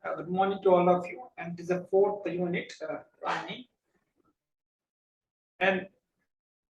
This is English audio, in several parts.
Good morning to all of you. And this is the fourth unit, planning. And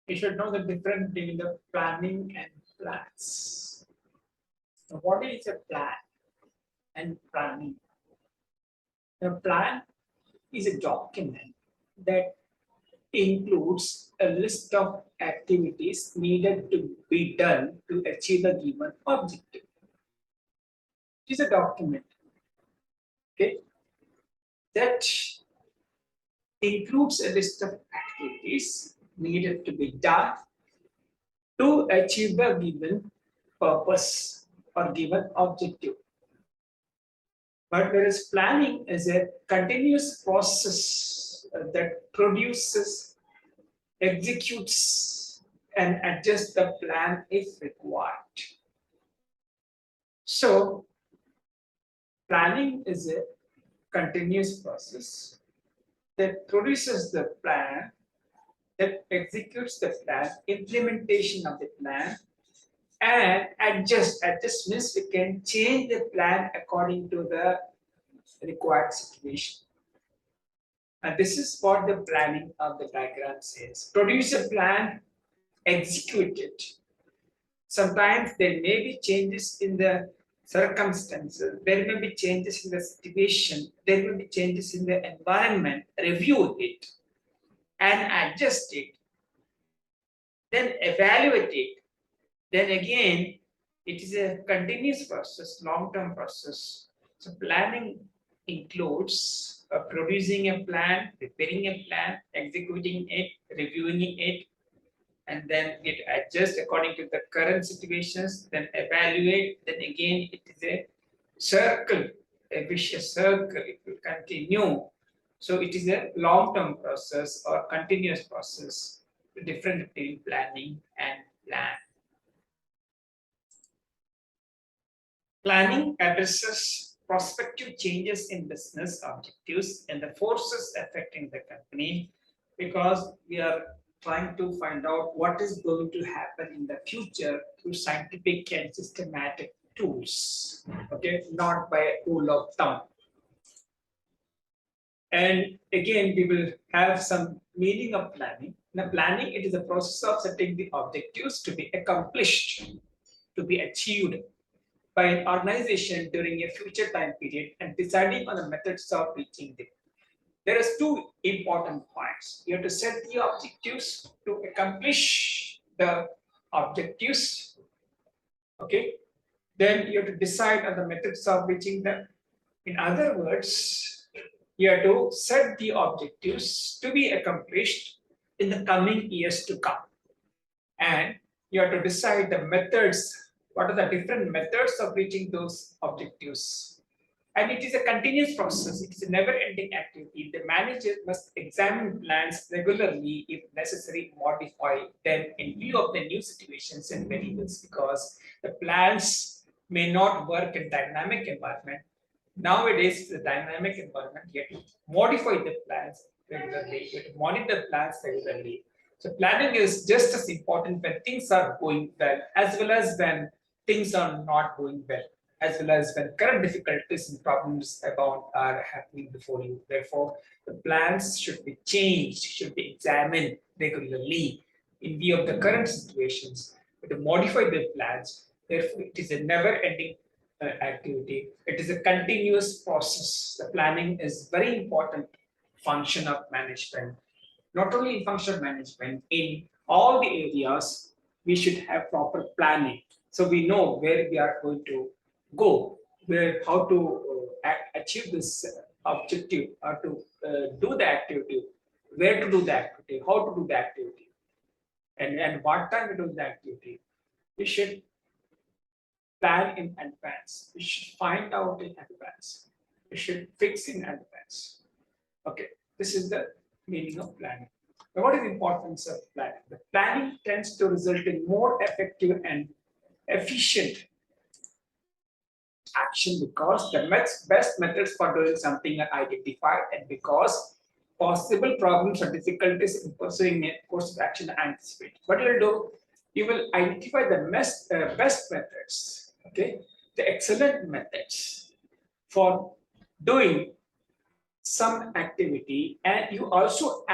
you should know the difference between the planning and plans. So what is a plan and planning? A plan is a document that includes a list of activities needed to be done to achieve a given objective. It is a document, okay, that includes a list of activities needed to be done to achieve a given purpose or given objective. But whereas planning is a continuous process that produces, executes, and adjusts the plan if required. So, planning is a continuous process that produces the plan, that executes the plan, implementation of the plan, and adjust means we can change the plan according to the required situation. And this is what the planning of the diagram says. Produce a plan, execute it. Sometimes there may be changes in the circumstances, there may be changes in the situation, there may be changes in the environment. Review it and adjust it, then evaluate it. Then again, it is a continuous process, long-term process. So planning includes producing a plan, preparing a plan, executing it, reviewing it, and then it adjusts according to the current situations, then evaluate, then again it is a circle, a vicious circle, it will continue. So it is a long-term process or continuous process, the difference between planning and plan. Planning addresses prospective changes in business objectives and the forces affecting the company because we are trying to find out what is going to happen in the future through scientific and systematic tools, okay, not by rule of thumb. And again, we will have some meaning of planning. Now, planning, it is a process of setting the objectives to be accomplished, to be achieved by an organization during a future time period and deciding on the methods of reaching them. There is two important points. You have to set the objectives to accomplish the objectives. Okay. Then you have to decide on the methods of reaching them. In other words, you have to set the objectives to be accomplished in the coming years to come. And you have to decide the methods, what are the different methods of reaching those objectives. And it is a continuous process, it is a never ending activity. The manager must examine plans regularly, if necessary, modify them in view of the new situations and variables because the plans may not work in dynamic environment. Nowadays, the dynamic environment, you have to modify the plans regularly, you have to monitor plans regularly. So planning is just as important when things are going well, as well as when things are not going well, as well as when current difficulties and problems abound are happening before you. Therefore, the plans should be changed, should be examined regularly in view of the current situations. To modify the plans, therefore, it is a never-ending activity. It is a continuous process. The planning is very important function of management. Not only in function management, in all the areas, we should have proper planning. So we know where we are going to go, where how to achieve this objective, how to do the activity, where to do the activity, how to do the activity, and what time to do the activity. We should plan in advance. We should find out in advance. We should fix in advance. Okay, this is the meaning of planning. Now, what is the importance of planning? The planning tends to result in more effective and efficient action because the best methods for doing something are identified and because possible problems or difficulties in pursuing a course of action are anticipated. What you'll do, you will identify the best methods, okay, the excellent methods for doing some activity, and you also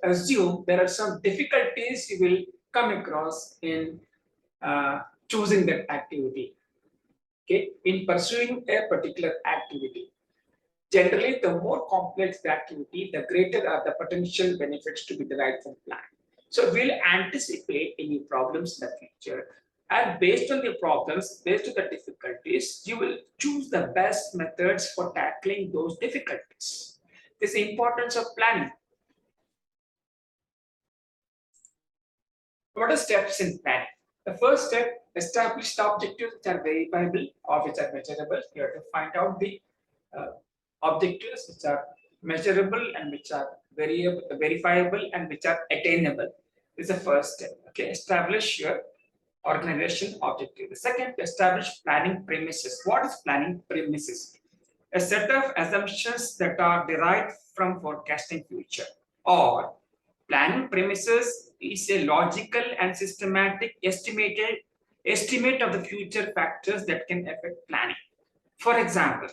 assume there are some difficulties you will come across in uh, choosing that activity, okay, in pursuing a particular activity. Generally, the more complex the activity, the greater are the potential benefits to be derived from plan. So we'll anticipate any problems in the future. And based on the problems, based on the difficulties, you will choose the best methods for tackling those difficulties. This is the importance of planning. What are steps in planning? The first step, establish the objectives which are verifiable or which are measurable. You have to find out the uh, objectives which are measurable and which are verifiable and which are attainable. This is the first step. Okay, establish your organization objective. The second, establish planning premises. What is planning premises? A set of assumptions that are derived from forecasting future, or planning premises is a logical and systematic estimate of the future factors that can affect planning. For example,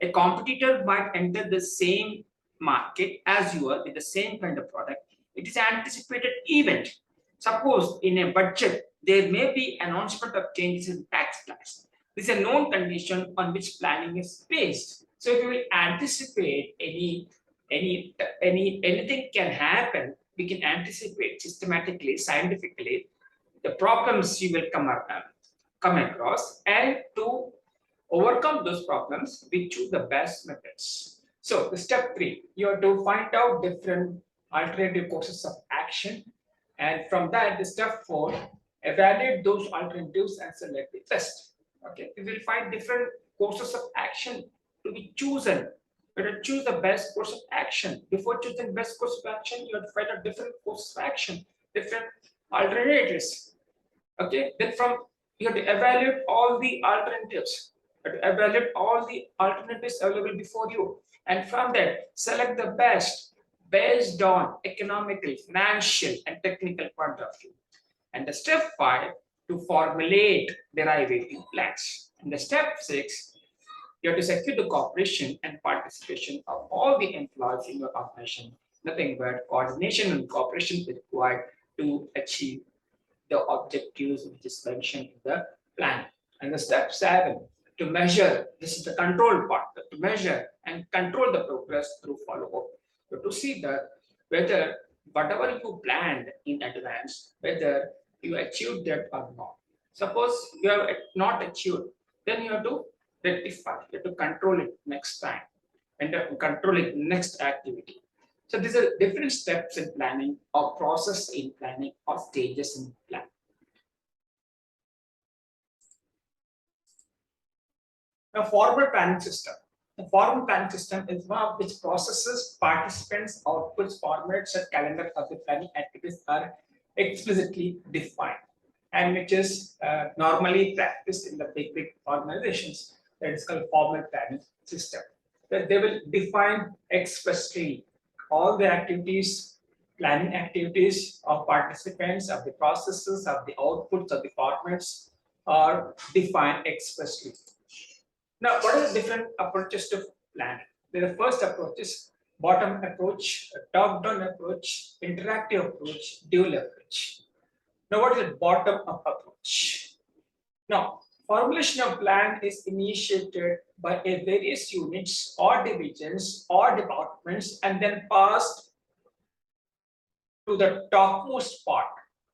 a competitor might enter the same market as you are with the same kind of product. It is an anticipated event. Suppose in a budget, there may be announcement of changes in tax plans. This is a known condition on which planning is based. So if you will anticipate anything can happen, we can anticipate systematically, scientifically, the problems you will come across, and to overcome those problems, we choose the best methods. So the step 3, you have to find out different alternative courses of action. And from that, the step 4, evaluate those alternatives and select the best. Okay, we will find different courses of action to be chosen. You have to choose the best course of action. Before choosing best course of action, you have to find out different courses of action, different alternatives. Okay, then from you have to evaluate all the alternatives, evaluate all the alternatives available before you, and from that select the best based on economical, financial, and technical point of view. And the step 5, to formulate derivative plans. And the step 6, you have to secure the cooperation and participation of all the employees in your organization. Nothing but coordination and cooperation is required to achieve the objectives which is mentioned in the plan. And the step 7, to measure, this is the control part, to measure and control the progress through follow-up. So to see that whether whatever you planned in advance, whether you achieved that or not. Suppose you have not achieved, then you have to rectify, you have to control it next time and control it next activity. So these are different steps in planning or process in planning or stages in planning. A formal planning system. The formal planning system is one of which processes, participants, outputs, formats, and calendar of the planning activities are explicitly defined, and which is normally practiced in the big organizations. That is called formal planning system. That they will define expressly all the activities, planning activities of participants, of the processes, of the outputs, of the formats are defined expressly. Now, what are the different approaches to planning? The first approach is bottom approach, top-down approach, interactive approach, dual approach. Now, what is the bottom-up approach? Now, formulation of plan is initiated by a various units or divisions or departments and then passed to the topmost part,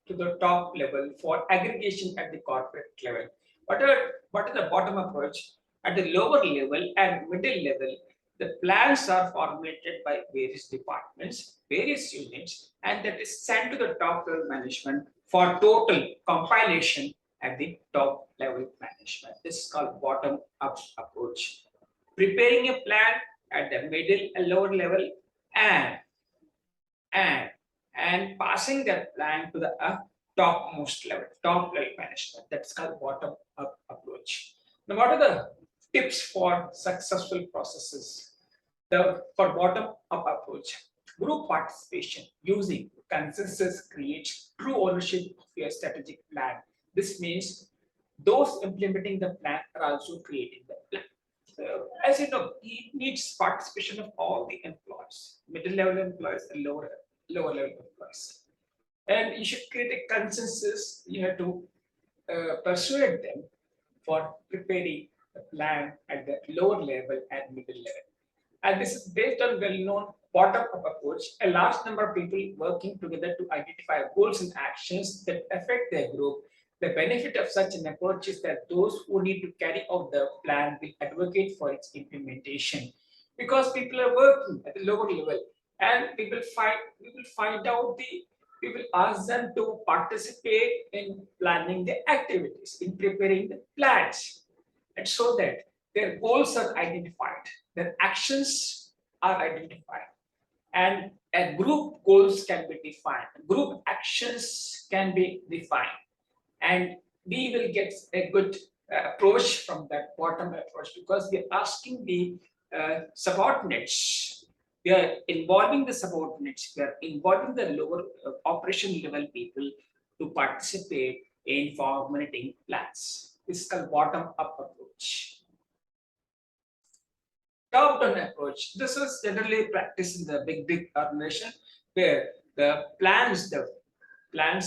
to the top level for aggregation at the corporate level. What is the bottom approach? At the lower level and middle level, the plans are formulated by various departments, various units, and that is sent to the top level management for total compilation at the top level management. This is called bottom up approach. Preparing a plan at the middle and lower level and and passing that plan to the topmost level, top level management. That's called bottom up approach. Now, what are the tips for successful processes? For bottom up approach, group participation using consensus creates true ownership of your strategic plan. This means those implementing the plan are also creating the plan. So, as you know, it needs participation of all the employees, middle level employees and lower level employees. And you should create a consensus. You have to persuade them for preparing the plan at the lower level and middle level. And this is based on well-known bottom-up approach, a large number of people working together to identify goals and actions that affect their group. The benefit of such an approach is that those who need to carry out the plan will advocate for its implementation, because people are working at the lower level, and we will find out the we will ask them to participate in planning the activities, in preparing the plans, and so that their goals are identified, their actions are identified, and a group goals can be defined, group actions can be defined, and we will get a good approach from that bottom approach, because we are asking the subordinates, we are involving the subordinates, we are involving the lower operation level people to participate in formulating plans. This is called bottom up approach. Top down approach. This is generally practiced in the big organization, where the plans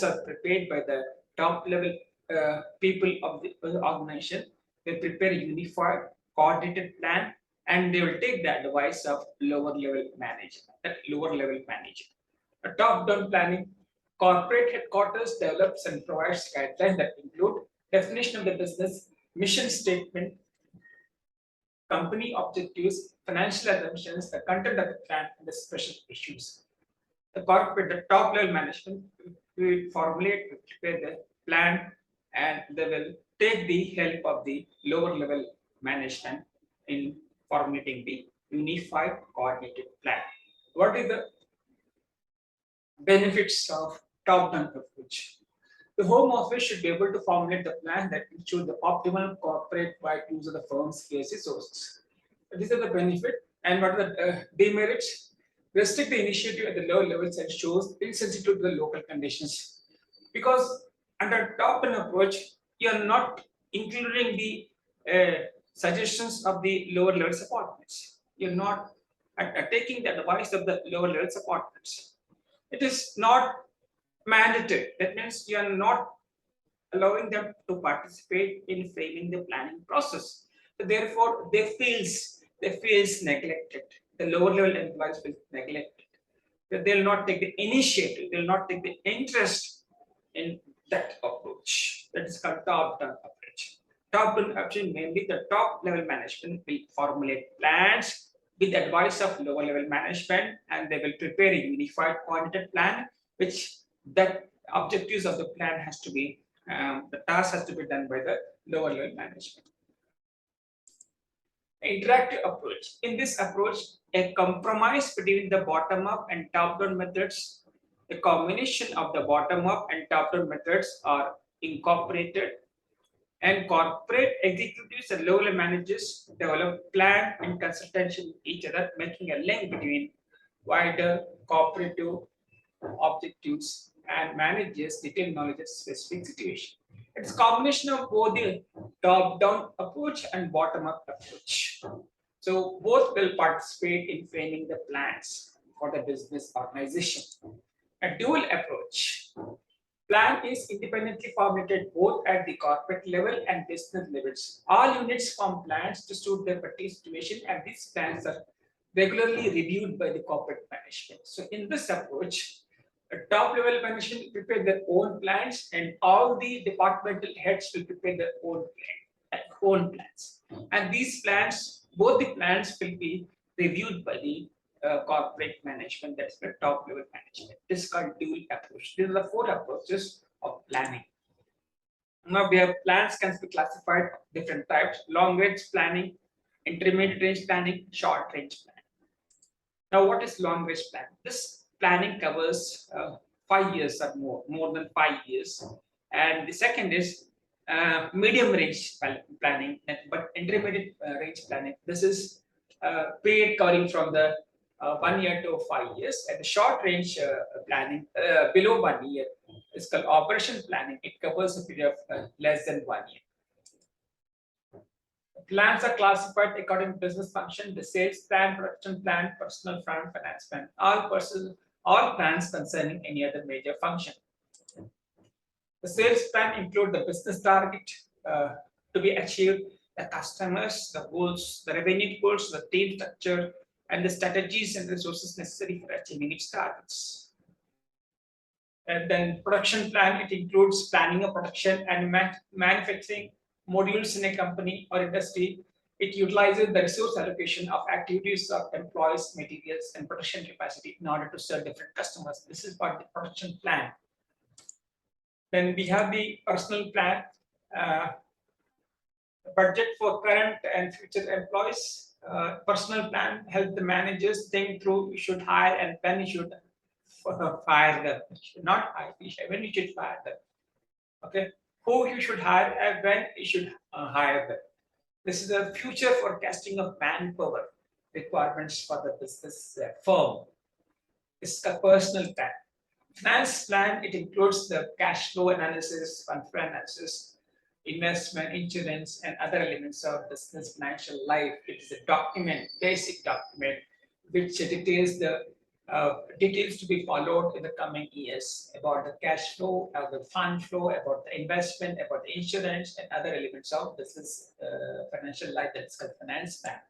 are prepared by the top level people of the organization. They prepare a unified, coordinated plan, and they will take the advice of lower level manager. A top down planning, corporate headquarters develops and provides guidelines that include definition of the business, mission statement, company objectives, financial assumptions, the content of the plan, and the special issues. The top level management will formulate, prepare the plan, and they will take the help of the lower level management in formulating the unified coordinated plan. What is the benefits of top-down approach? The Home Office should be able to formulate the plan that ensures the optimal corporate-wide use of the firm's scarce resources. These are the benefit, and what are the demerits? Restrict the initiative at the lower levels and shows insensitive to the local conditions. Because under top-down approach, you are not including the suggestions of the lower level subordinates. You're not taking the advice of the lower level subordinates. It is not mandatory. That means you are not allowing them to participate in framing the planning process. So therefore, they feels neglected. The lower level employees feel neglected. They'll not take the initiative. They'll not take the interest in that approach. That is called top-down approach. Top-down approach, mainly the top level management will formulate plans with the advice of lower level management, and they will prepare a unified coordinated plan, which that objectives of the plan has to be the task has to be done by the lower level management. Interactive approach. In this approach, a compromise between the bottom up and top down methods, a combination of the bottom up and top down methods are incorporated, and corporate executives and low level managers develop plan and consultation with each other, making a link between wider cooperative objectives and managers detailed knowledge of specific situation. It's a combination of both the top-down approach and bottom-up approach. So both will participate in framing the plans for the business organization. A dual approach. Plan is independently formulated both at the corporate level and business levels. All units form plans to suit their particular situation, and these plans are regularly reviewed by the corporate management. So in this approach, a top level management will prepare their own plans, and all the departmental heads will prepare their own plans. And these plans, both the plans will be reviewed by the corporate management, that's the top level management. This is called dual approach. These are the 4 approaches of planning. Now we have plans can be classified different types: long range planning, intermediate range planning, short range planning. Now, what is long range plan? This planning covers 5 years or more than 5 years. And the second is medium range planning, but intermediate range planning. This is period covering from the 1 year to 5 years. And the short range planning below 1 year is called operation planning. It covers a period of less than 1 year. Plans are classified according to business function: the sales plan, production plan, personal plan, finance plan. All plans concerning any other major function. The sales plan include the business target to be achieved, the customers, the goals, the revenue goals, the team structure, and the strategies and resources necessary for achieving its targets. And then production plan, it includes planning of production and manufacturing modules in a company or industry. It utilizes the resource allocation of activities of employees, materials, and production capacity in order to serve different customers. This is what the production plan. Then we have the personal plan, budget for current and future employees. Personal plan help the managers think through you should hire and when you should fire them. Not hire, when you should fire them. Okay, who you should hire and when you should hire them. This is a future forecasting of manpower requirements for the business firm. This is a personal plan. Finance plan, it includes the cash flow analysis, fund flow analysis, investment, insurance, and other elements of business financial life. It is a document, basic document, which details the details to be followed in the coming years about the cash flow, the fund flow, about the investment, about the insurance, and other elements of business financial life. That's called finance plan.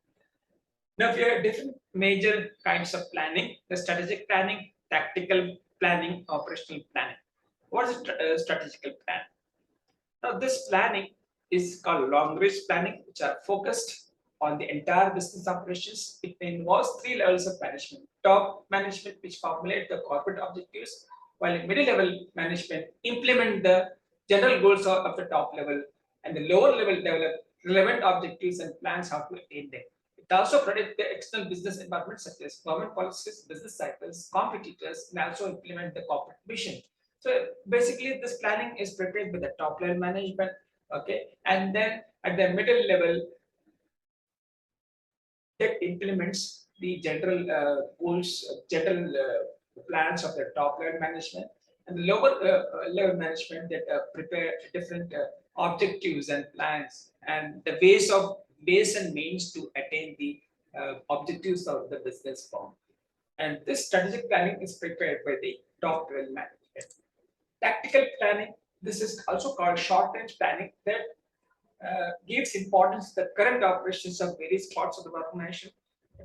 Now, we have different major kinds of planning: the strategic planning, tactical planning, operational planning. What is a strategical plan? Now, this planning is called long-range planning, which are focused on the entire business operations. It involves three levels of management: top management, which formulate the corporate objectives, while middle-level management implement the general goals of the top level, and the lower level develop relevant objectives and plans how to attain them. It also predicts the external business environment such as government policies, business cycles, competitors, and also implement the corporate mission. So basically, this planning is prepared by the top level management, okay, and then at the middle level, that implements the general goals, general plans of the top level management, and the lower level management that prepare different objectives and plans and the ways and means to attain the objectives of the business firm. And this strategic planning is prepared by the top level management. Tactical planning, this is also called short-range planning, that gives importance to the current operations of various parts of the organization.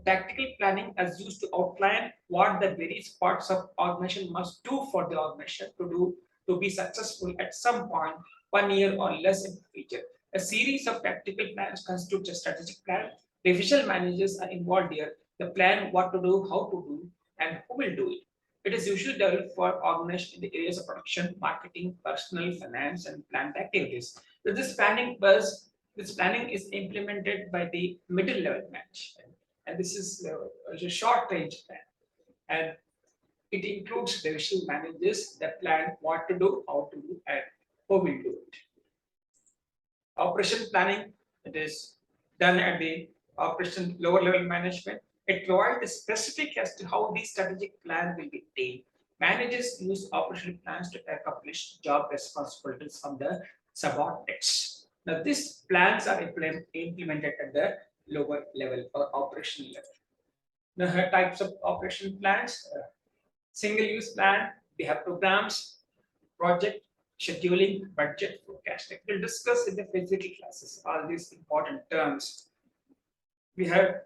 Tactical planning is used to outline what the various parts of organization must do for the organization to be successful at some point, 1 year or less in the future. A series of tactical plans constitutes a strategic plan. Divisional managers are involved here. The plan what to do, how to do, and who will do it. It is usually developed for organization in the areas of production, marketing, personal, finance, and plant activities. So this planning is implemented by the middle level management, and this is a short range plan, and it includes divisional managers that plan what to do, how to do, and who will do it. Operation planning, it is done at the operation lower level management. It provides the specific as to how these strategic plans will be attained. Managers use operational plans to accomplish job responsibilities from the subordinates. Now, these plans are implemented at the lower level or operational level. The types of operational plans: single-use plan, we have programs, project, scheduling, budget, forecasting. We'll discuss in the physical classes all these important terms. We have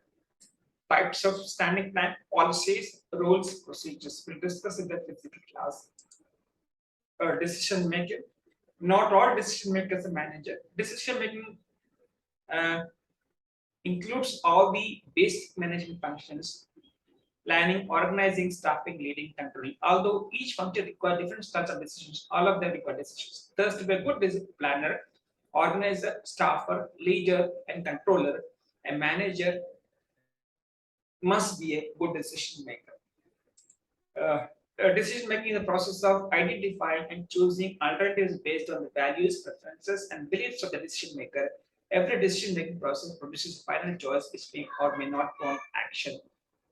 types of standing plan, policies, rules, procedures. We'll discuss in the physical class. Decision making. Not all decision makers are manager. Decision making includes all the basic management functions: planning, organizing, staffing, leading, controlling. Although each function requires different styles of decisions, all of them require decisions. Thus, to be a good planner, organizer, staffer, leader, and controller, a manager must be a good decision maker. Decision making is the process of identifying and choosing alternatives based on the values, preferences, and beliefs of the decision maker. Every decision making process produces a final choice which may or may not prompt action.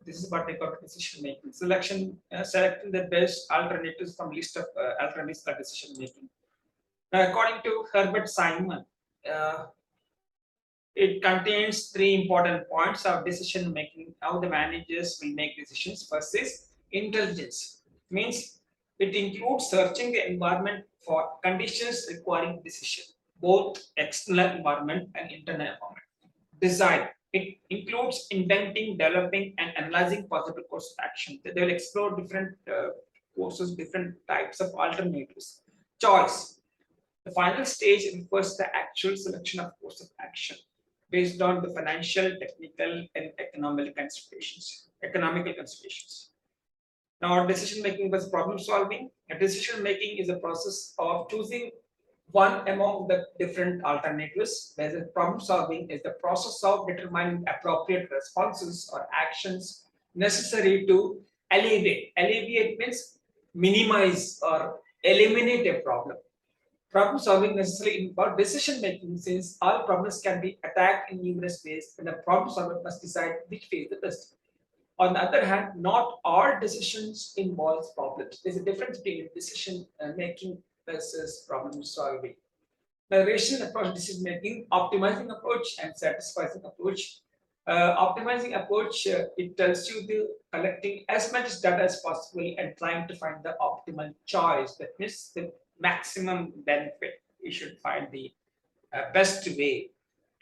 This is what they call decision making. Selecting the best alternatives from list of alternatives for decision making. According to Herbert Simon, It contains three important points of decision making, how the managers will make decisions. First is intelligence, means it includes searching the environment for conditions requiring decision, both external environment and internal environment. Design, it includes inventing, developing, and analyzing possible course of action. They will explore different courses, different types of alternatives. Choice, the final stage refers to the actual selection of course of action based on the financial, technical, and economical considerations. Economical considerations. Now, decision making was problem solving. A decision making is a process of choosing one among the different alternatives, whereas problem solving is the process of determining appropriate responses or actions necessary to alleviate. Alleviate means minimize or eliminate a problem. Problem solving necessarily involves decision making, since all problems can be attacked in numerous ways, and the problem solver must decide which way is the best. On the other hand, not all decisions involve problems. There's a difference between decision making versus problem solving. The rational approach, decision making, optimizing approach, and satisficing approach. Optimizing approach, it tells you the collecting as much data as possible and trying to find the optimal choice. That means the maximum benefit. We should find the best way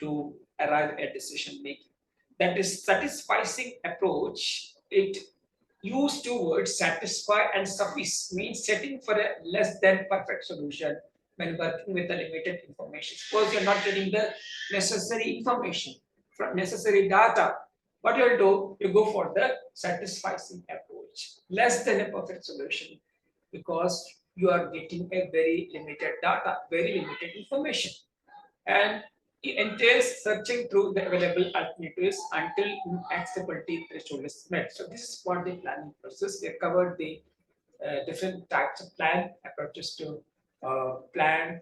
to arrive at decision making. That is satisficing approach. It use two words, satisfy and suffice, means setting for a less than perfect solution when working with the limited information. Suppose you're not getting the necessary information from necessary data. What you'll do, you go for the satisficing approach, less than a perfect solution, because you are getting a very limited data, very limited information. And it entails searching through the available alternatives until acceptability threshold is met. So this is what the planning process. We have covered the different types of plan approaches to plan.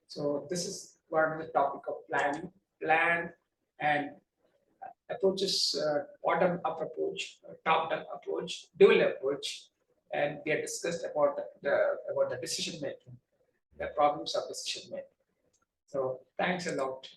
So this is one of the topic of planning, plan and approaches, bottom-up approach, top-down approach, dual approach, and we have discussed about the decision making, the problems of decision making. So thanks a lot.